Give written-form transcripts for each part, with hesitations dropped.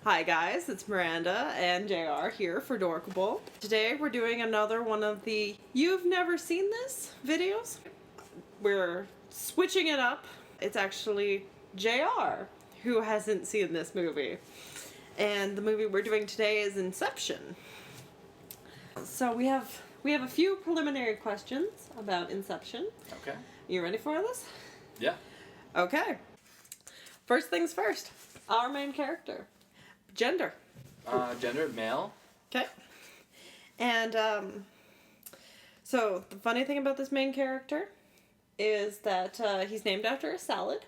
Hi guys, it's Miranda and JR here for Dorkable. Today we're doing another one of the You've Never Seen This videos. We're switching it up. It's actually JR who hasn't seen this movie. And the movie we're doing today is Inception. So we have a few preliminary questions about Inception. Okay. You ready for this? Yeah. Okay. First things first. Our main character. Gender. Gender, male. Okay. And, so the funny thing about this main character is that, he's named after a salad.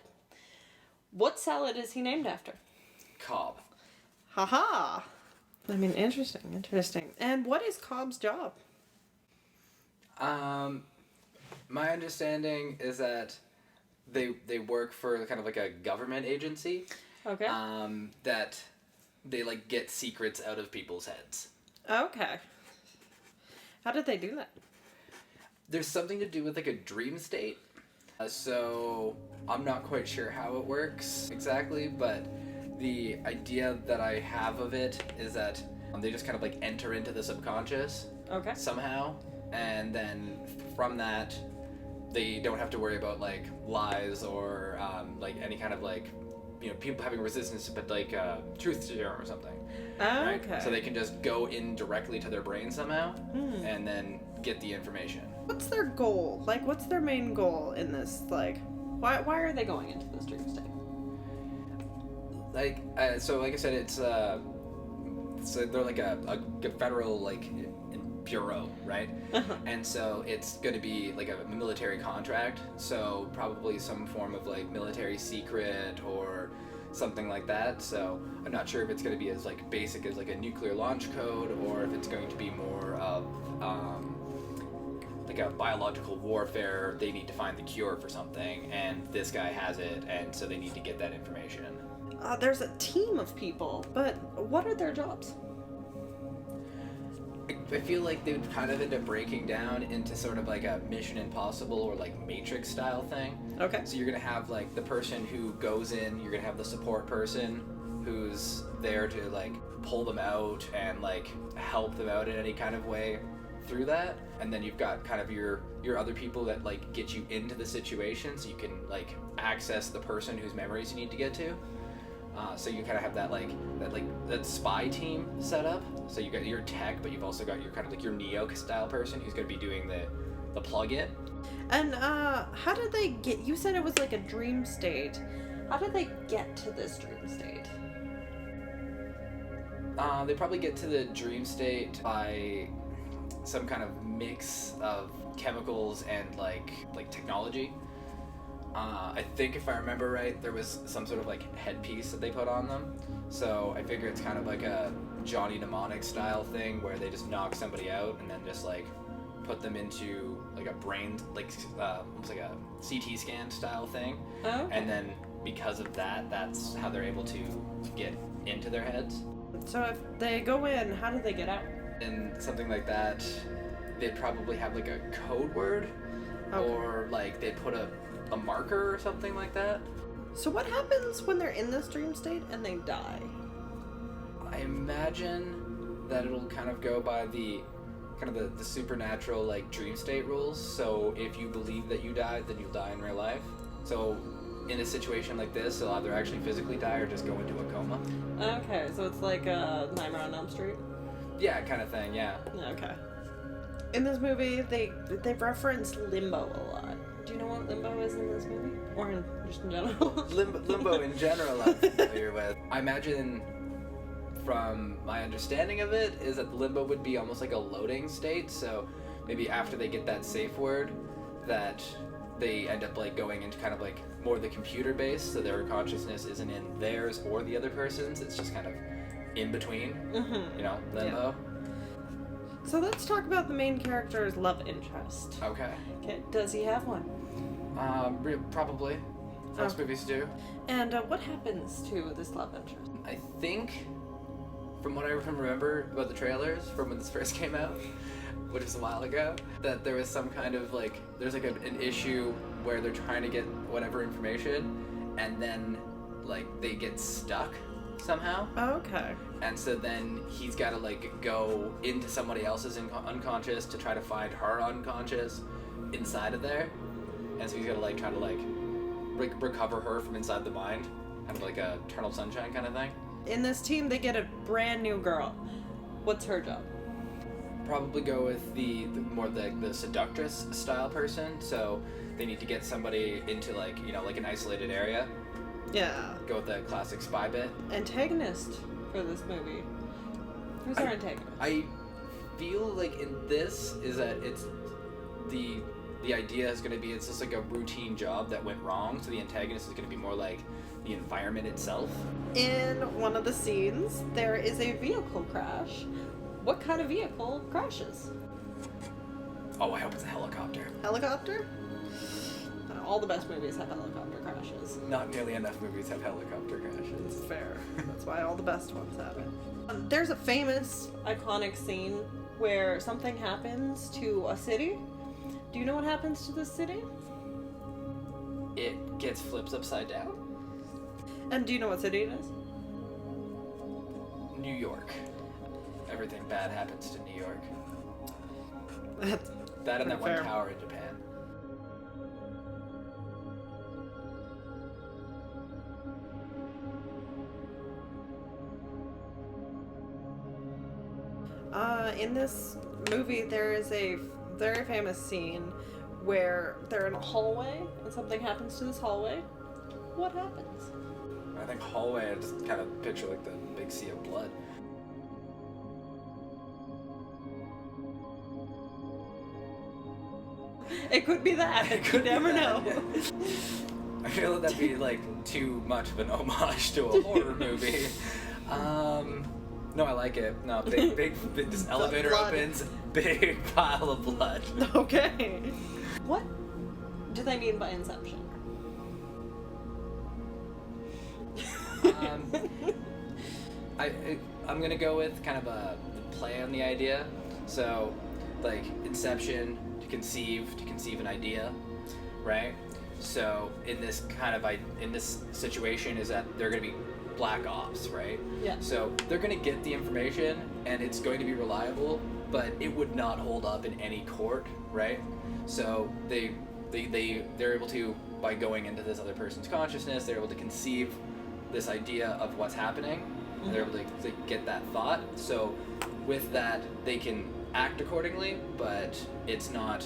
What salad is he named after? Cobb. Haha. I mean, interesting. And what is Cobb's job? My understanding is that they work for kind of like a government agency. Okay. That they like get secrets out of people's heads. Okay. How did they do that? There's something to do with like a dream state. So I'm not quite sure how it works exactly, but the idea that I have of it is that they just kind of like enter into the subconscious. Okay. Somehow, and then from that they don't have to worry about like lies or like any kind of like, you know, people having resistance to, but like truth serum or something. Right? Okay. So they can just go in directly to their brain somehow and then get the information. What's their goal? Like, what's their main goal in this? Like, why are they going into this dream state? Like, so like I said, it's so they're like a federal like bureau, right? And so it's going to be like a military contract, so probably some form of like military secret or something like that. So I'm not sure if it's going to be as like basic as like a nuclear launch code, or if it's going to be more of like a biological warfare. They need to find the cure for something, and this guy has it, and so they need to get that information. There's a team of people, but what are their jobs? I feel like they would kind of end up breaking down into sort of like a Mission Impossible or like Matrix style thing. Okay. So you're gonna have like the person who goes in, you're gonna have the support person who's there to like pull them out and like help them out in any kind of way through that. And then you've got kind of your other people that like get you into the situation so you can like access the person whose memories you need to get to. So you kind of have that spy team set up. So you got your tech, but you've also got your kind of like your Neo style person who's going to be doing the plug-in. And how did they get? You said it was like a dream state. How did they get to this dream state? They probably get to the dream state by some kind of mix of chemicals and like technology. I think if I remember right, there was some sort of like headpiece that they put on them. So I figure it's kind of like a Johnny Mnemonic style thing where they just knock somebody out and then just like put them into like a brain, like almost like a CT scan style thing. Oh, okay. And then because of that, that's how they're able to get into their heads. So if they go in, how do they get out? And something like that, they'd probably have like a code word, or like they'd put a marker or something like that. So what happens when they're in this dream state and they die? I imagine that it'll kind of go by the supernatural like dream state rules. So if you believe that you died, then you'll die in real life. So in a situation like this, they'll either actually physically die or just go into a coma. Okay, so it's like Nightmare on Elm Street? Yeah, kind of thing, yeah. Okay. In this movie, they reference limbo a lot. Do you know what limbo is in this movie? Or just in general? Limbo in general I'm familiar with. I imagine, from my understanding of it, is that limbo would be almost like a loading state. So maybe after they get that safe word, that they end up like going into kind of like more the computer base, so their consciousness isn't in theirs or the other person's. It's just kind of in between, you know, limbo. Yeah. So let's talk about the main character's love interest. Okay. Does he have one? Probably. Most movies do. And what happens to this love interest? I think, from what I can remember about the trailers from when this first came out, which was a while ago, that there was some kind of like, there's like an issue where they're trying to get whatever information, and then like they get stuck somehow. Okay. And so then he's got to like go into somebody else's unconscious to try to find her unconscious inside of there. And so he's got to like try to like recover her from inside the mind, kind of like a Eternal Sunshine kind of thing. In this team, they get a brand new girl. What's her job? Probably go with the more the seductress style person. So they need to get somebody into like, you know, like an isolated area. Yeah. Go with the classic spy bit. Antagonist for this movie. Who's our antagonist? I feel like in this is that it's the idea is going to be it's just like a routine job that went wrong. So the antagonist is going to be more like the environment itself. In one of the scenes, there is a vehicle crash. What kind of vehicle crashes? Oh, I hope it's a helicopter. Helicopter? All the best movies have helicopter crashes. Not nearly enough movies have helicopter crashes. It's fair. That's why all the best ones have it. There's a famous, iconic scene where something happens to a city. Do you know what happens to this city? It gets flipped upside down. And do you know what city it is? New York. Everything bad happens to New York. That's That and that fair. one tower in Japan. In this movie, there is a very famous scene where they're in a hallway and something happens to this hallway. What happens? I think hallway, I just kind of picture like the big sea of blood. It could be that. You never know. I feel like that'd be like too much of an homage to a horror movie. No, I like it. No, big this elevator blood. opens, big pile of blood. Okay. What do they mean by Inception? I'm gonna go with kind of a play on the idea. So, like Inception, to conceive an idea, right? So in this in this situation is that they're gonna be black ops, right? Yeah. So they're gonna get the information and it's going to be reliable, but it would not hold up in any court, right? So they're able to, by going into this other person's consciousness, they're able to conceive this idea of what's happening. Mm-hmm. And they're able to get that thought. So with that, they can act accordingly, but it's not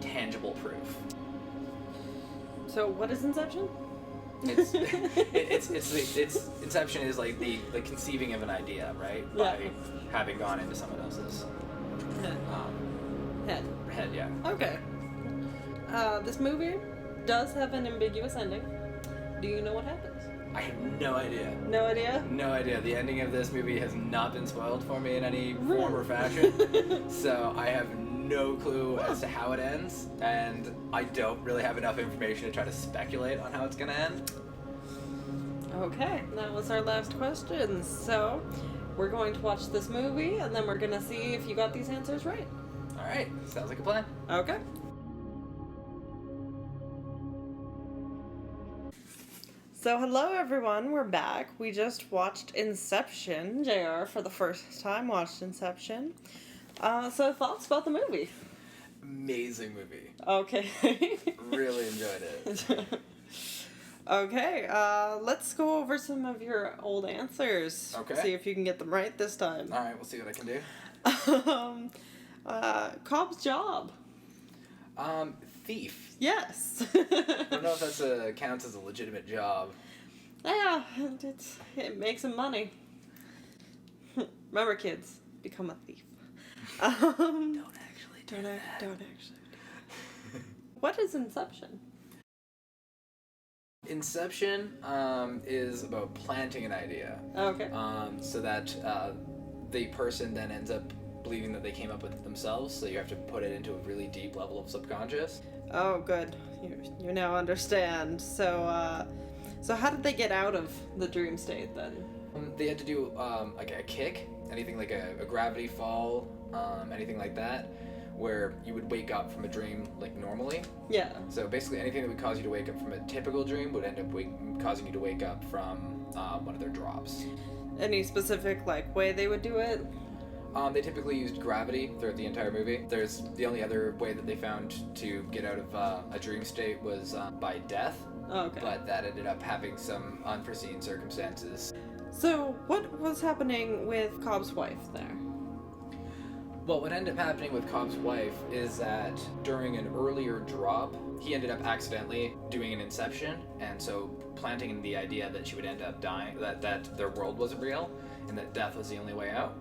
tangible proof. So what is Inception? It's Inception is like the conceiving of an idea, right? Yeah. By having gone into someone else's head, yeah. Okay. This movie does have an ambiguous ending. Do you know what happens? I have no idea. No idea? No idea. The ending of this movie has not been spoiled for me in any form or fashion. So I have no clue as to how it ends, and I don't really have enough information to try to speculate on how it's going to end. Okay, that was our last question. So we're going to watch this movie, and then we're going to see if you got these answers right. All right. Sounds like a plan. Okay. So hello everyone, we're back. We just watched Inception. JR for the first time watched Inception. So thoughts about the movie? Amazing movie. Okay. Really enjoyed it. Okay, let's go over some of your old answers. Okay. See if you can get them right this time. All right, we'll see what I can do. Cobb's job. Thief. Yes. I don't know if that's counts as a legitimate job. Yeah, it makes him money. Remember, kids, become a thief. Don't actually do that. Don't actually. What is Inception? Inception is about planting an idea. Okay. So that the person then ends up believing that they came up with it themselves. So you have to put it into a really deep level of subconscious. Oh, good. You now understand. So, so how did they get out of the dream state then? They had to do like a kick, anything like a gravity fall, anything like that, where you would wake up from a dream like normally. Yeah. So basically anything that would cause you to wake up from a typical dream would end up causing you to wake up from one of their drops. Any specific, like, way they would do it? They typically used gravity throughout the entire movie. There's the only other way that they found to get out of a dream state was by death. Oh, okay. But that ended up having some unforeseen circumstances. So, what was happening with Cobb's wife there? Well, what ended up happening with Cobb's wife is that during an earlier drop, he ended up accidentally doing an Inception, and so planting in the idea that she would end up dying, that their world wasn't real, and that death was the only way out.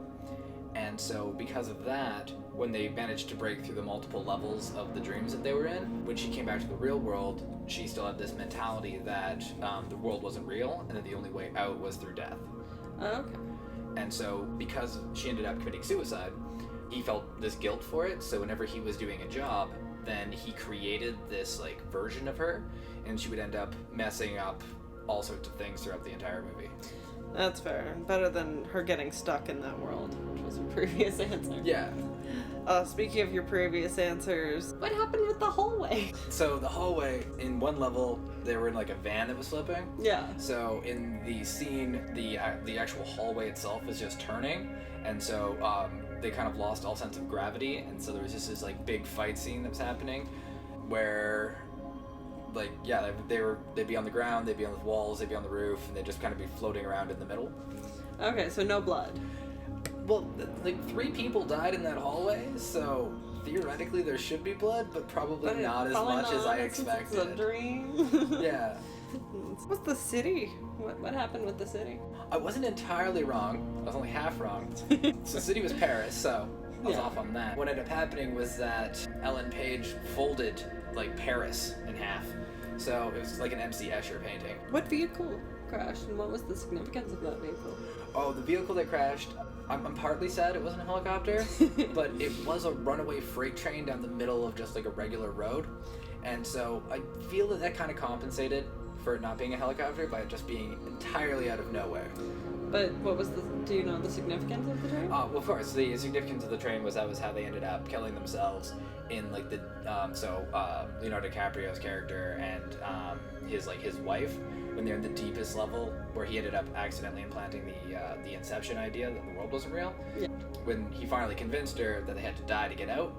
And so because of that, when they managed to break through the multiple levels of the dreams that they were in, when she came back to the real world, she still had this mentality that the world wasn't real, and that the only way out was through death. Oh, okay. And so because she ended up committing suicide, he felt this guilt for it, so whenever he was doing a job, then he created this like version of her, and she would end up messing up all sorts of things throughout the entire movie. That's fair. Better than her getting stuck in that world, which was her previous answer. Yeah. Speaking of your previous answers, what happened with the hallway? So the hallway, in one level, they were in like a van that was flipping. Yeah. So in the scene, the actual hallway itself was just turning, and so they kind of lost all sense of gravity, and so there was just this like big fight scene that was happening, where, like, yeah, they'd be on the ground, they'd be on the walls, they'd be on the roof, and they'd just kind of be floating around in the middle. Okay, so no blood. Well, like 3 people died in that hallway, so theoretically there should be blood, but probably not as much as I expected. It's a dream. Yeah. What's the city? What happened with the city? I wasn't entirely wrong. I was only half wrong. So the city was Paris, so I was off on that. What ended up happening was that Ellen Page folded like Paris in half. So it was like an MC Escher painting. What vehicle crashed, and what was the significance of that vehicle? Oh, the vehicle that crashed, I'm partly sad it wasn't a helicopter, but it was a runaway freight train down the middle of just like a regular road. And so I feel that kind of compensated for it not being a helicopter by it just being entirely out of nowhere. But what was do you know the significance of the train? Well, of course, the significance of the train was that was how they ended up killing themselves in like the, Leonardo DiCaprio's character and his wife, when they're in the deepest level, where he ended up accidentally implanting the Inception idea that the world wasn't real. Yeah. When he finally convinced her that they had to die to get out,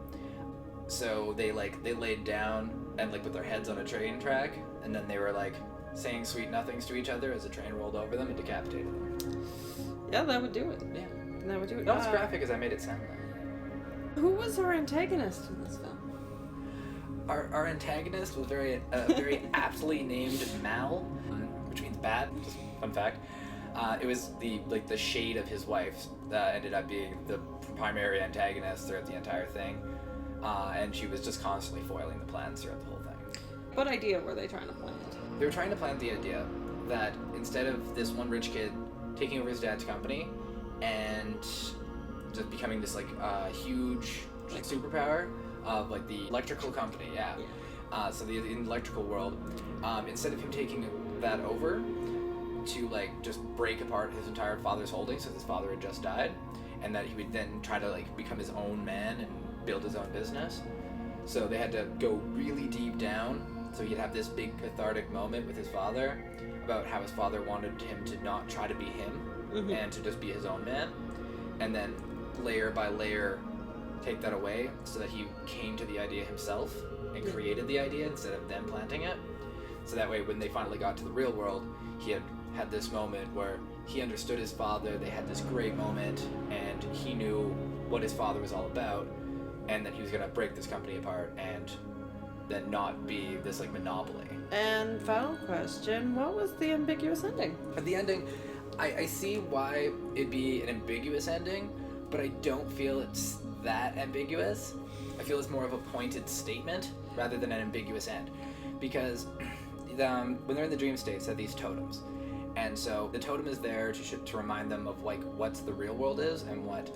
so they laid down and like with their heads on a train track, and then they were like saying sweet nothings to each other as the train rolled over them and decapitated them. Yeah, that would do it. Yeah, that would do it. Not as graphic as I made it sound. Who was our antagonist in this film? Our antagonist was very aptly named Mal, which means bad. Just fun fact. It was the shade of his wife that ended up being the primary antagonist throughout the entire thing, and she was just constantly foiling the plans throughout the whole thing. What idea were they trying to plant? They were trying to plant the idea that instead of this one rich kid taking over his dad's company and just becoming this huge superpower of like the electrical company, so the electrical world, instead of him taking that over to like just break apart his entire father's holdings, since his father had just died, and that he would then try to like become his own man and build his own business. So they had to go really deep down, so he'd have this big cathartic moment with his father about how his father wanted him to not try to be him, and to just be his own man, and then layer by layer take that away so that he came to the idea himself and created the idea instead of them planting it. So that way when they finally got to the real world, he had this moment where he understood his father, they had this great moment, and he knew what his father was all about, and that he was going to break this company apart and then not be this like monopoly. And final question, what was the ambiguous ending? At the ending, I see why it'd be an ambiguous ending, but I don't feel it's that ambiguous. I feel it's more of a pointed statement rather than an ambiguous end, because when they're in the dream states, they have these totems, and so the totem is there to remind them of like what the real world is and what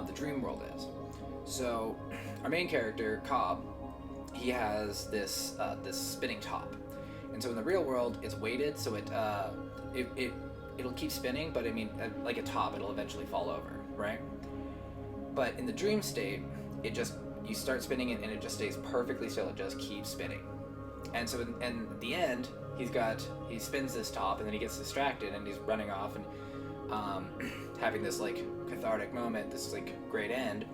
the dream world is. So our main character Cobb, he has this spinning top, and so in the real world it's weighted, so it'll keep spinning, but I mean like a top, it'll eventually fall over, right? But in the dream state, you start spinning it and it just stays perfectly still. It just keeps spinning. And so and at the end, he spins this top, and then he gets distracted and he's running off, and having this like cathartic moment, this like great end,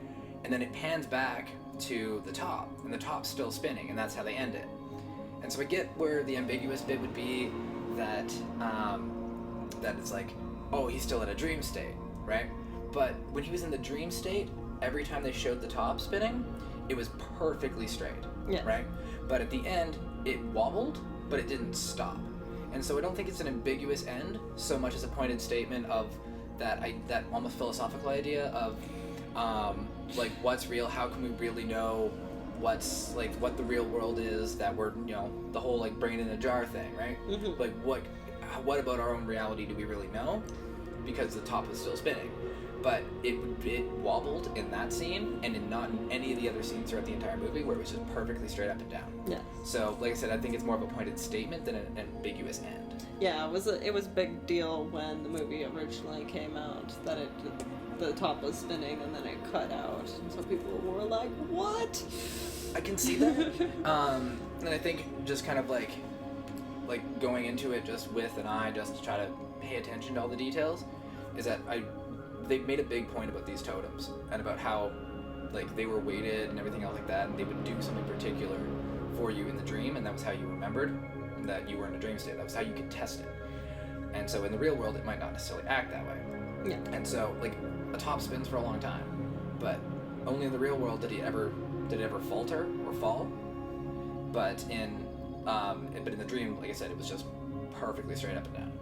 and then it pans back to the top, and the top's still spinning, and that's how they end it. And so I get where the ambiguous bit would be that that it's like, oh, he's still in a dream state, right? But when he was in the dream state, every time they showed the top spinning, it was perfectly straight, Yeah. right? But at the end, it wobbled, but it didn't stop. And so I don't think it's an ambiguous end so much as a pointed statement of that almost philosophical idea of like what's real, how can we really know what's like what the real world is, that we're, you know, the whole like brain in a jar thing, right? Mhm. Like what about our own reality do we really know? Because the top was still spinning. But it wobbled in that scene, and not in any of the other scenes throughout the entire movie, where it was just perfectly straight up and down. Yeah. So, like I said, I think it's more of a pointed statement than an ambiguous end. Yeah, it was a big deal when the movie originally came out that the top was spinning and then it cut out, and so people were like, "What?" I can see that. And I think just kind of like going into it just with an eye, just to try to pay attention to all the details, is that they made a big point about these totems and about how like they were weighted and everything else like that, and they would do something particular for you in the dream, and that was how you remembered that you were in a dream state. That was how you could test it. And so in the real world, it might not necessarily act that way. Yeah. And so like a top spins for a long time, but only in the real world did it ever falter or fall. But in the dream, like I said, it was just perfectly straight up and down.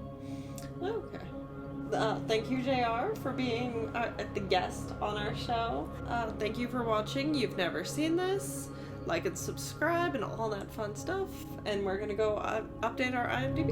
Okay. Thank you, JR, for being the guest on our show. Thank you for watching. You've never seen this. Like and subscribe and all that fun stuff. And we're going to go update our IMDb.